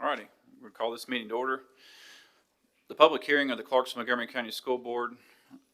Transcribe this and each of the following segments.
All righty, we'll call this meeting to order. The public hearing of the Clarksville-Montgomery County School Board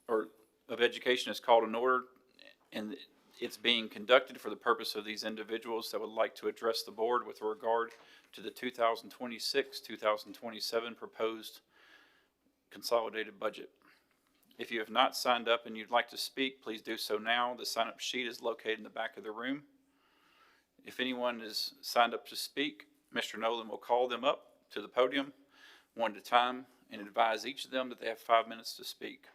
of Education is called in order, and it's being conducted for the purpose of these individuals that would like to address the board with regard to the 2026-2027 proposed consolidated budget. If you have not signed up and you'd like to speak, please do so now. The sign-up sheet is located in the back of the room. If anyone is signed up to speak, Mr. Nolan will call them up to the podium one at a time and advise each of them that they have 5 minutes to speak.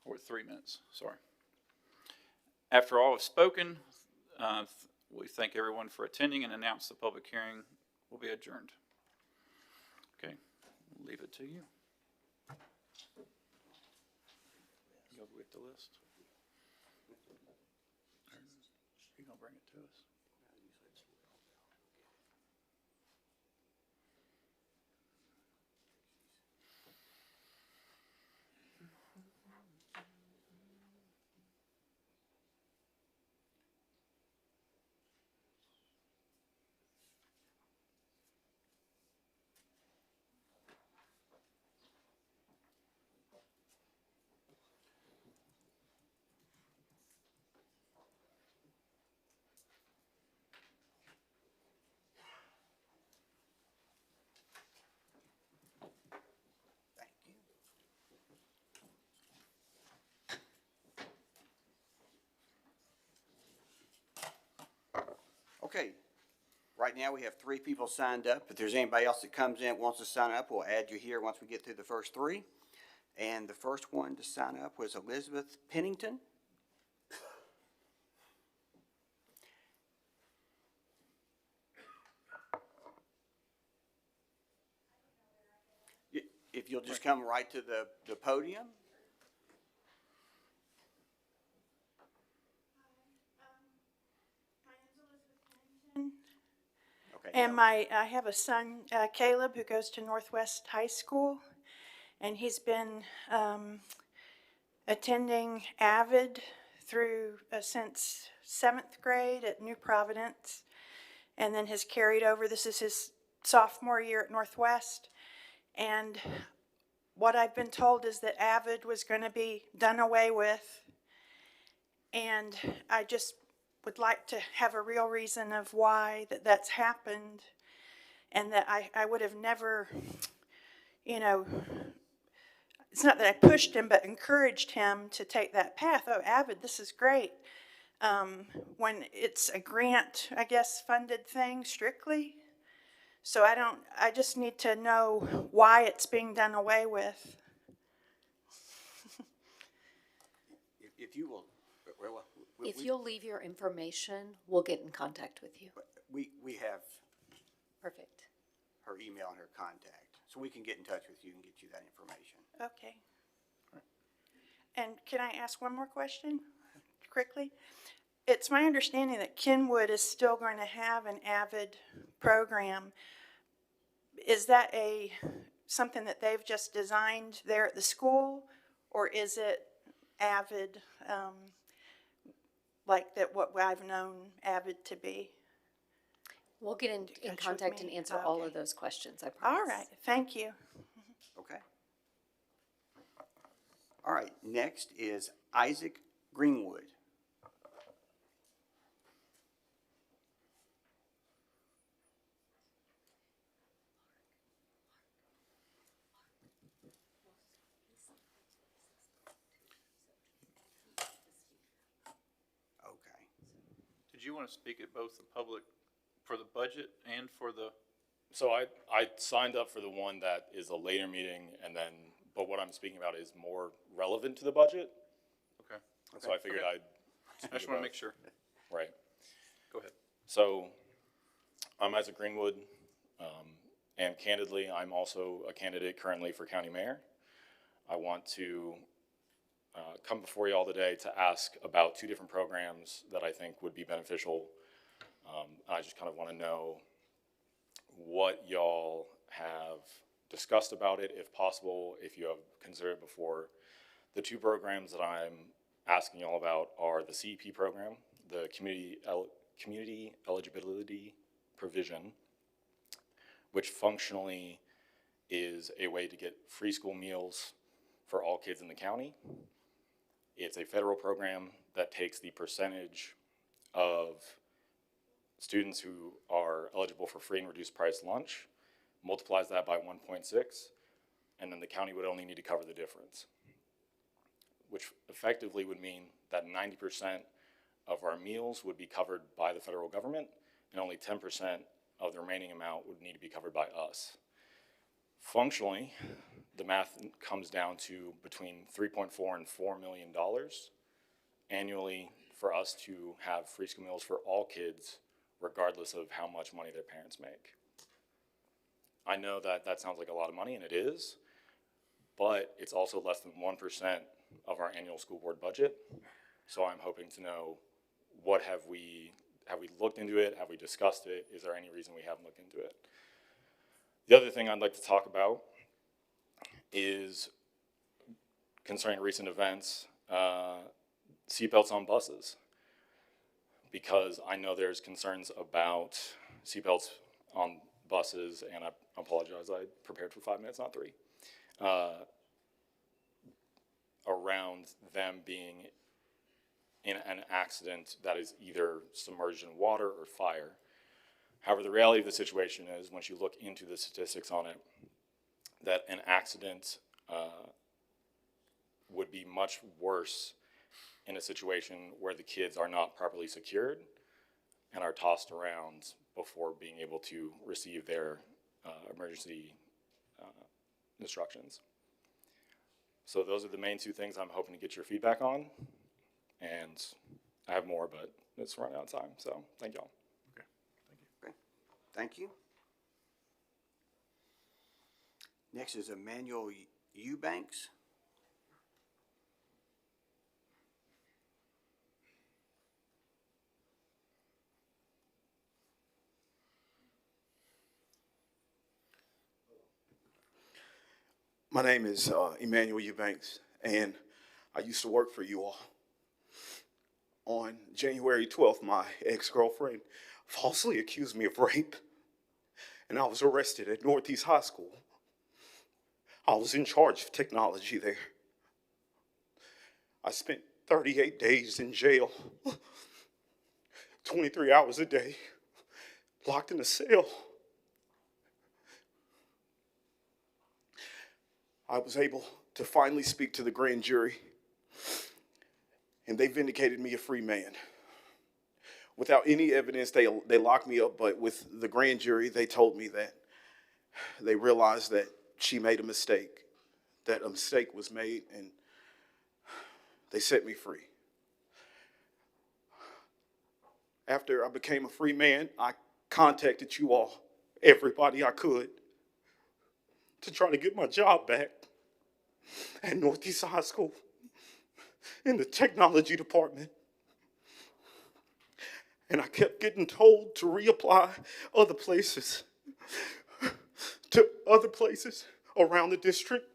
Or 3 minutes, sorry. After all is spoken, we thank everyone for attending and announce the public hearing will be adjourned. Okay, we'll leave it to you. You'll get the list. You're going to bring it to us. Okay, right now we have 3 people signed up. If there's anybody else that comes in wants to sign up, we'll add you here once we get through the first 3. And the first one to sign up was Elizabeth Pennington. If you'll just come right to the podium. And I have a son, Caleb, who goes to Northwest High School, and he's been attending AVID through since 7th grade at New Providence, and then has carried over. This is his sophomore year at Northwest, and what I've been told is that AVID was going to be done away with, and I just would like to have a real reason of why that's happened, and that I would have never, it's not that I pushed him, but encouraged him to take that path. Oh, AVID, this is great. When it's a grant, I guess, funded thing strictly. So I just need to know why it's being done away with. If you will, if you'll leave your information, we'll get in contact with you. we have Perfect. her email and her contact, so we can get in touch with you and get you that information. Okay. And can I ask one more question quickly? It's my understanding that Kenwood is still going to have an AVID program. Is that something that they've just designed there at the school, or is it AVID, like that what I've known AVID to be? We'll get in contact and answer all of those questions, I promise. All right, thank you. Okay. All right, next is Isaac Greenwood. Okay. Did you want to speak at both the public for the budget and for the? So I signed up for the one that is a later meeting, but what I'm speaking about is more relevant to the budget. Okay. So I figured I'd. I just want to make sure. Right. Go ahead. So I'm Isaac Greenwood, and candidly, I'm also a candidate currently for county mayor. I want to come before you all today to ask about 2 different programs that I think would be beneficial. I just kind of want to know what y'all have discussed about it, if possible, if you have considered it before. The 2 programs that I'm asking y'all about are the CEP program, the community eligibility provision, which functionally is a way to get free school meals for all kids in the county. It's a federal program that takes the percentage of students who are eligible for free and reduced price lunch, multiplies that by 1.6, and then the county would only need to cover the difference, which effectively would mean that 90% of our meals would be covered by the federal government, and only 10% of the remaining amount would need to be covered by us. Functionally, the math comes down to between $3.4 and $4 million annually for us to have free school meals for all kids, regardless of how much money their parents make. I know that that sounds like a lot of money, and it is, but it's also less than 1% of our annual school board budget. So I'm hoping to know, what have we looked into it? Have we discussed it? Is there any reason we haven't looked into it? The other thing I'd like to talk about is concerning recent events, seatbelts on buses. Because I know there's concerns about seatbelts on buses, and I apologize, I prepared for 5 minutes, not 3, around them being in an accident that is either submerged in water or fire. However, the reality of the situation is, once you look into the statistics on it, that an accident would be much worse in a situation where the kids are not properly secured and are tossed around before being able to receive their emergency instructions. So those are the main 2 things I'm hoping to get your feedback on. And I have more, but it's running out of time. So thank y'all. Okay, thank you. Next is Emmanuel Eubanks. My name is Emmanuel Eubanks, and I used to work for you all. On January 12th, my ex-girlfriend falsely accused me of rape, and I was arrested at Northeast High School. I was in charge of technology there. I spent 38 days in jail, 23 hours a day, locked in a cell. I was able to finally speak to the grand jury, and they vindicated me a free man. Without any evidence, they locked me up, but with the grand jury, they told me that they realized that she made a mistake, that a mistake was made, and they set me free. After I became a free man, I contacted you all, everybody I could, to try to get my job back at Northeast High School in the technology department. And I kept getting told to reapply other places, to other places around the district.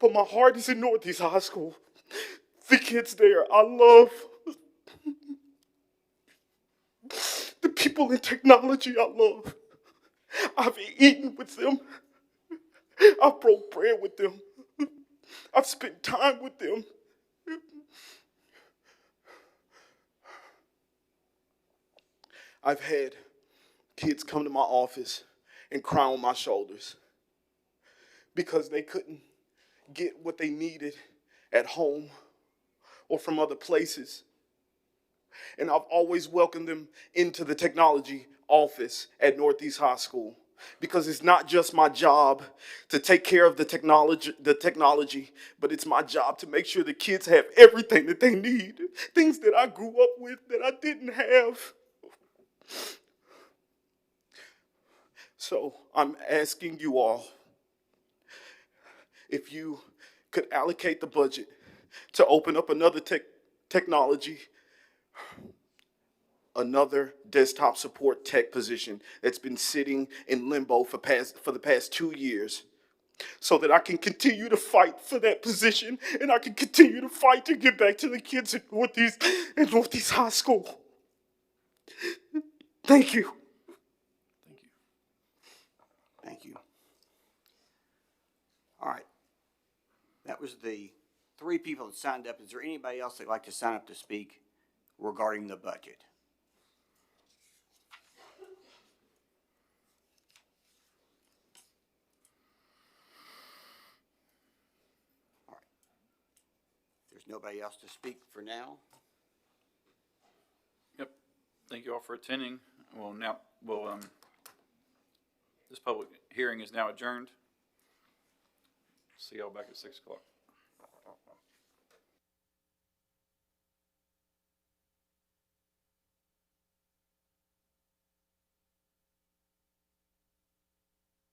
But my heart is in Northeast High School. The kids there, I love. The people in technology, I love. I've eaten with them. I've broke bread with them. I've spent time with them. I've had kids come to my office and cry on my shoulders because they couldn't get what they needed at home or from other places. And I've always welcomed them into the technology office at Northeast High School, because it's not just my job to take care of the technology, but it's my job to make sure the kids have everything that they need, things that I grew up with that I didn't have. So I'm asking you all if you could allocate the budget to open up another technology, another desktop support tech position that's been sitting in limbo for the past 2 years. so that I can continue to fight for that position and I can continue to fight to get back to the kids in Northeast High School. Thank you. Thank you. All right. That was the 3 people that signed up. Is there anybody else that'd like to sign up to speak regarding the budget? All right. If there's nobody else to speak for now, Yep. Thank you all for attending. This public hearing is now adjourned. See y'all back at 6 o'clock.